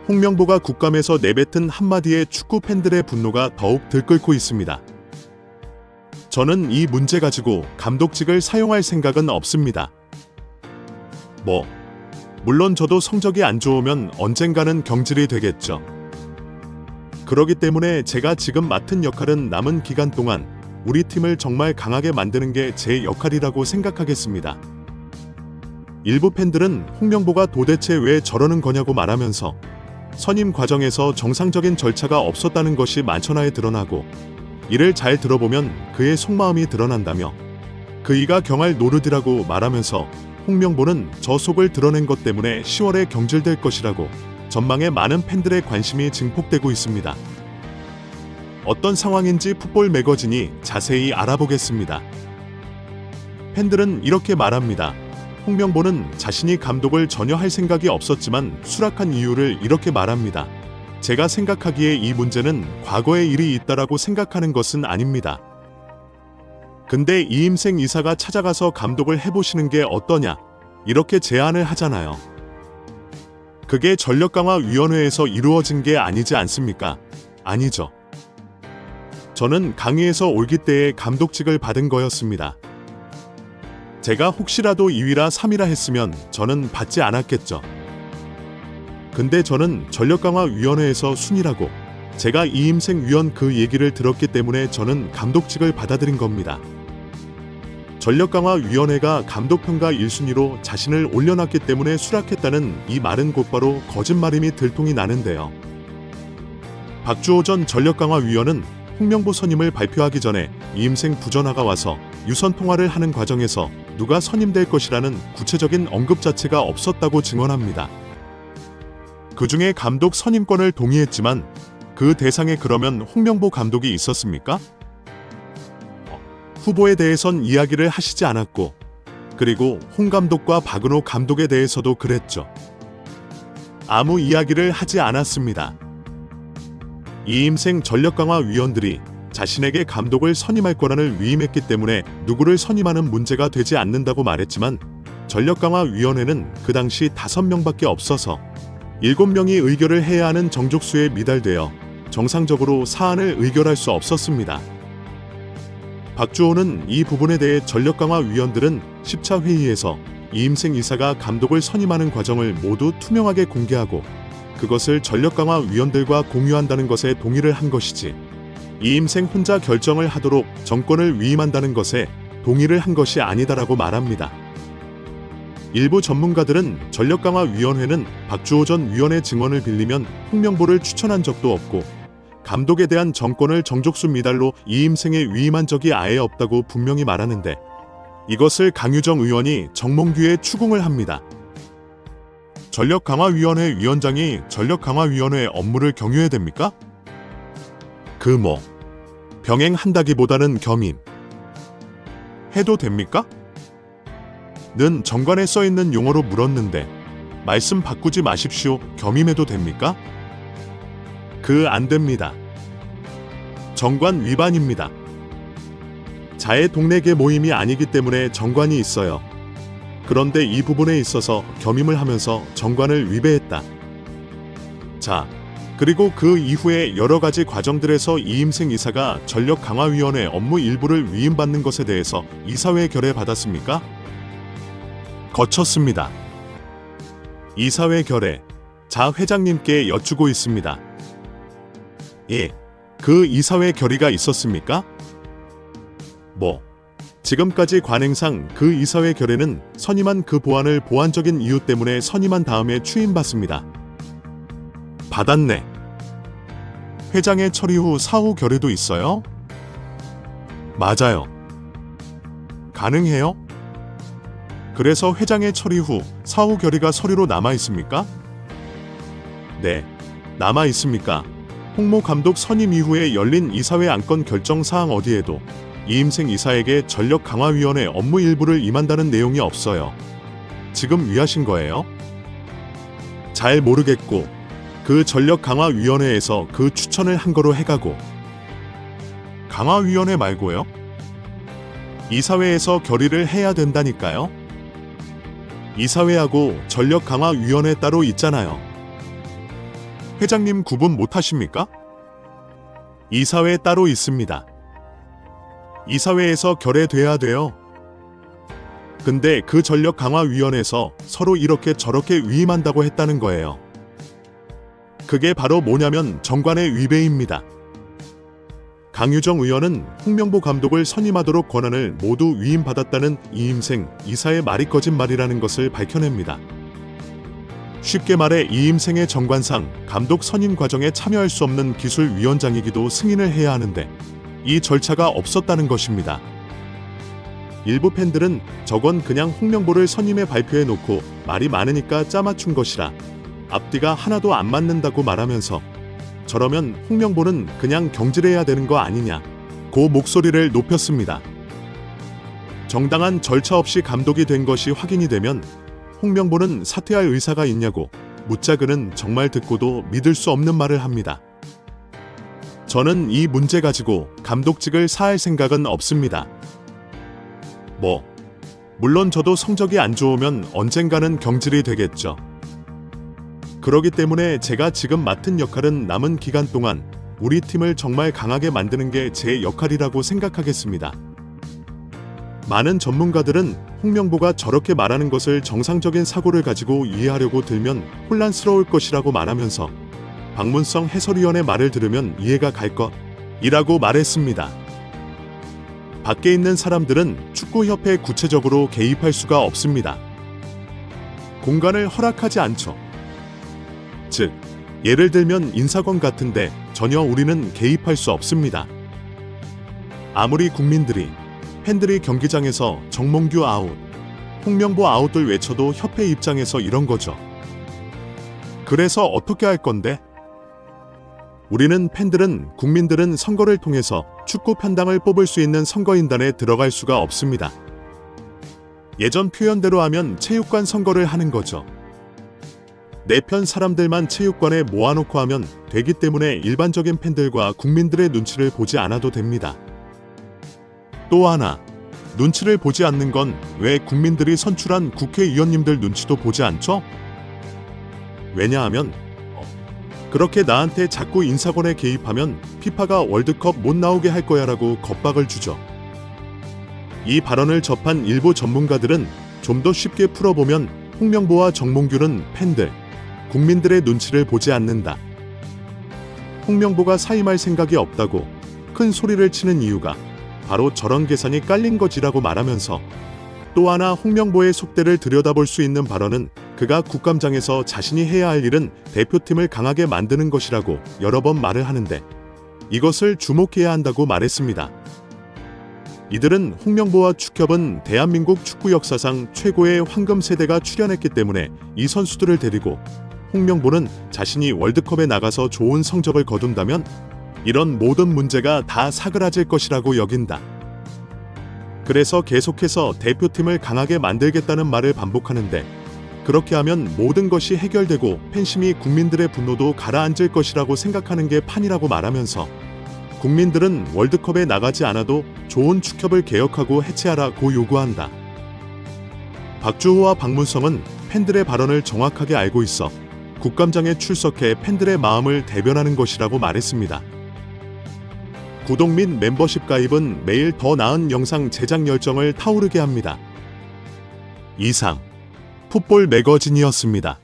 홍명보가 국감에서 내뱉은 한마디에 축구 팬들의 분노가 더욱 들끓고 있습니다. 저는 이 문제 가지고 감독직을 사용할 생각은 없습니다. 물론 저도 성적이 안 좋으면 언젠가는 경질이 되겠죠. 그러기 때문에 제가 지금 맡은 역할은 남은 기간 동안 우리 팀을 정말 강하게 만드는 게 제 역할이라고 생각하겠습니다. 일부 팬들은 홍명보가 도대체 왜 저러는 거냐고 말하면서 선임 과정에서 정상적인 절차가 없었다는 것이 만천하에 드러나고 이를 잘 들어보면 그의 속마음이 드러난다며 그이가 경할 노릇이라고 말하면서 홍명보는 저 속을 드러낸 것 때문에 10월에 경질될 것이라고 전망에 많은 팬들의 관심이 증폭되고 있습니다. 어떤 상황인지 풋볼 매거진이 자세히 알아보겠습니다. 팬들은 이렇게 말합니다. 홍명보는 자신이 감독을 전혀 할 생각이 없었지만 수락한 이유를 이렇게 말합니다. 제가 생각하기에 이 문제는 과거의 일이 있다라고 생각하는 것은 아닙니다. 근데 이임생 이사가 찾아가서 감독을 해보시는 게 어떠냐? 이렇게 제안을 하잖아요. 그게 전력강화위원회에서 이루어진 게 아니지 않습니까? 아니죠. 저는 강의에서 올기 때에 감독직을 받은 거였습니다. 제가 혹시라도 2위라 3위라 했으면 저는 받지 않았겠죠. 근데 저는 전력강화위원회에서 순위라고 제가 이임생 위원 그 얘기를 들었기 때문에 저는 감독직을 받아들인 겁니다. 전력강화위원회가 감독평가 1순위로 자신을 올려놨기 때문에 수락했다는 이 말은 곧바로 거짓말임이 들통이 나는데요. 박주호 전 전력강화위원은 홍명보 선임을 발표하기 전에 이임생 부전화가 와서 유선 통화를 하는 과정에서 누가 선임될 것이라는 구체적인 언급 자체가 없었다고 증언합니다. 그중에 감독 선임권을 동의했지만 그 대상에 그러면 홍명보 감독이 있었습니까? 후보에 대해선 이야기를 하시지 않았고 그리고 홍 감독과 박은호 감독에 대해서도 그랬죠. 아무 이야기를 하지 않았습니다. 이임생 전력강화위원들이 자신에게 감독을 선임할 권한을 위임했기 때문에 누구를 선임하는 문제가 되지 않는다고 말했지만 전력강화위원회는 그 당시 5명밖에 없어서 7명이 의결을 해야 하는 정족수에 미달되어 정상적으로 사안을 의결할 수 없었습니다. 박주호는 이 부분에 대해 전력강화위원들은 10차 회의에서 이임생 이사가 감독을 선임하는 과정을 모두 투명하게 공개하고 그것을 전력강화위원들과 공유한다는 것에 동의를 한 것이지 이임생 혼자 결정을 하도록 정권을 위임한다는 것에 동의를 한 것이 아니다라고 말합니다. 일부 전문가들은 전력강화위원회는 박주호 전 위원의 증언을 빌리면 홍명보를 추천한 적도 없고 감독에 대한 정권을 정족수 미달로 이임생에 위임한 적이 아예 없다고 분명히 말하는데 이것을 강유정 의원이 정몽규에 추궁을 합니다. 전력강화위원회 위원장이 전력강화위원회 업무를 경유해야 됩니까? 병행한다기보다는 겸임. 해도 됩니까? 는 정관에 써있는 용어로 물었는데 말씀 바꾸지 마십시오. 겸임해도 됩니까? 안 됩니다. 정관 위반입니다. 자의 동네계 모임이 아니기 때문에 정관이 있어요. 그런데 이 부분에 있어서 겸임을 하면서 정관을 위배했다. 그리고 그 이후에 여러 가지 과정들에서 이임생 이사가 전력강화위원회 업무 일부를 위임받는 것에 대해서 이사회 결의 받았습니까? 거쳤습니다. 이사회 결의, 회장님께 여쭈고 있습니다. 그 이사회 결의가 있었습니까? 지금까지 관행상 그 이사회 결의는 선임한 그 보안을 보안적인 이유 때문에 선임한 다음에 추임받습니다. 받았네. 회장의 처리 후 사후 결의도 있어요? 맞아요. 가능해요? 그래서 회장의 처리 후 사후 결의가 서류로 남아 있습니까? 네, 남아 있습니까? 홍모 감독 선임 이후에 열린 이사회 안건 결정 사항 어디에도 이임생 이사에게 전력강화위원회 업무 일부를 임한다는 내용이 없어요. 지금 위하신 거예요? 잘 모르겠고 그 전력강화위원회에서 그 추천을 한 거로 해가고 강화위원회 말고요? 이사회에서 결의를 해야 된다니까요? 이사회하고 전력강화위원회 따로 있잖아요. 회장님 구분 못하십니까? 이사회 따로 있습니다. 이사회에서 결의돼야 돼요. 근데 그 전력강화위원회에서 서로 이렇게 저렇게 위임한다고 했다는 거예요. 그게 바로 뭐냐면 정관의 위배입니다. 강유정 의원은 홍명보 감독을 선임하도록 권한을 모두 위임받았다는 이임생 이사의 말이 거짓말이라는 것을 밝혀냅니다. 쉽게 말해 이임생의 정관상 감독 선임 과정에 참여할 수 없는 기술위원장이기도 승인을 해야 하는데 이 절차가 없었다는 것입니다. 일부 팬들은 저건 그냥 홍명보를 선임에 발표해 놓고 말이 많으니까 짜맞춘 것이라 앞뒤가 하나도 안 맞는다고 말하면서 저러면 홍명보는 그냥 경질해야 되는 거 아니냐 고 목소리를 높였습니다. 정당한 절차 없이 감독이 된 것이 확인이 되면 홍명보는 사퇴할 의사가 있냐고 묻자 그는 정말 듣고도 믿을 수 없는 말을 합니다. 저는 이 문제 가지고 감독직을 사할 생각은 없습니다. 물론 저도 성적이 안 좋으면 언젠가는 경질이 되겠죠. 그러기 때문에 제가 지금 맡은 역할은 남은 기간 동안 우리 팀을 정말 강하게 만드는 게 제 역할이라고 생각하겠습니다. 많은 전문가들은 홍명보가 저렇게 말하는 것을 정상적인 사고를 가지고 이해하려고 들면 혼란스러울 것이라고 말하면서 박문성 해설위원의 말을 들으면 이해가 갈 것이라고 말했습니다. 밖에 있는 사람들은 축구협회에 구체적으로 개입할 수가 없습니다. 공간을 허락하지 않죠. 즉, 예를 들면 인사권 같은데 전혀 우리는 개입할 수 없습니다. 아무리 국민들이, 팬들이 경기장에서 정몽규 아웃, 홍명보 아웃을 외쳐도 협회 입장에서 이런 거죠. 그래서 어떻게 할 건데? 우리는 팬들은, 국민들은 선거를 통해서 축구 편당을 뽑을 수 있는 선거인단에 들어갈 수가 없습니다. 예전 표현대로 하면 체육관 선거를 하는 거죠. 내 편 사람들만 체육관에 모아놓고 하면 되기 때문에 일반적인 팬들과 국민들의 눈치를 보지 않아도 됩니다. 또 하나, 눈치를 보지 않는 건 왜 국민들이 선출한 국회의원님들 눈치도 보지 않죠? 왜냐하면 그렇게 나한테 자꾸 인사권에 개입하면 피파가 월드컵 못 나오게 할 거야라고 겁박을 주죠. 이 발언을 접한 일부 전문가들은 좀 더 쉽게 풀어보면 홍명보와 정몽규는 팬들, 국민들의 눈치를 보지 않는다. 홍명보가 사임할 생각이 없다고 큰 소리를 치는 이유가 바로 저런 계산이 깔린 거지라고 말하면서 또 하나 홍명보의 속대를 들여다볼 수 있는 발언은 그가 국감장에서 자신이 해야 할 일은 대표팀을 강하게 만드는 것이라고 여러 번 말을 하는데 이것을 주목해야 한다고 말했습니다. 이들은 홍명보와 축협은 대한민국 축구 역사상 최고의 황금 세대가 출연했기 때문에 이 선수들을 데리고 홍명보는 자신이 월드컵에 나가서 좋은 성적을 거둔다면 이런 모든 문제가 다 사그라질 것이라고 여긴다. 그래서 계속해서 대표팀을 강하게 만들겠다는 말을 반복하는데 그렇게 하면 모든 것이 해결되고 팬심이 국민들의 분노도 가라앉을 것이라고 생각하는 게 판이라고 말하면서 국민들은 월드컵에 나가지 않아도 좋은 축협을 개혁하고 해체하라고 요구한다. 박주호와 박문성은 팬들의 발언을 정확하게 알고 있어 국감장에 출석해 팬들의 마음을 대변하는 것이라고 말했습니다. 구독 및 멤버십 가입은 매일 더 나은 영상 제작 열정을 타오르게 합니다. 이상 풋볼 매거진이었습니다.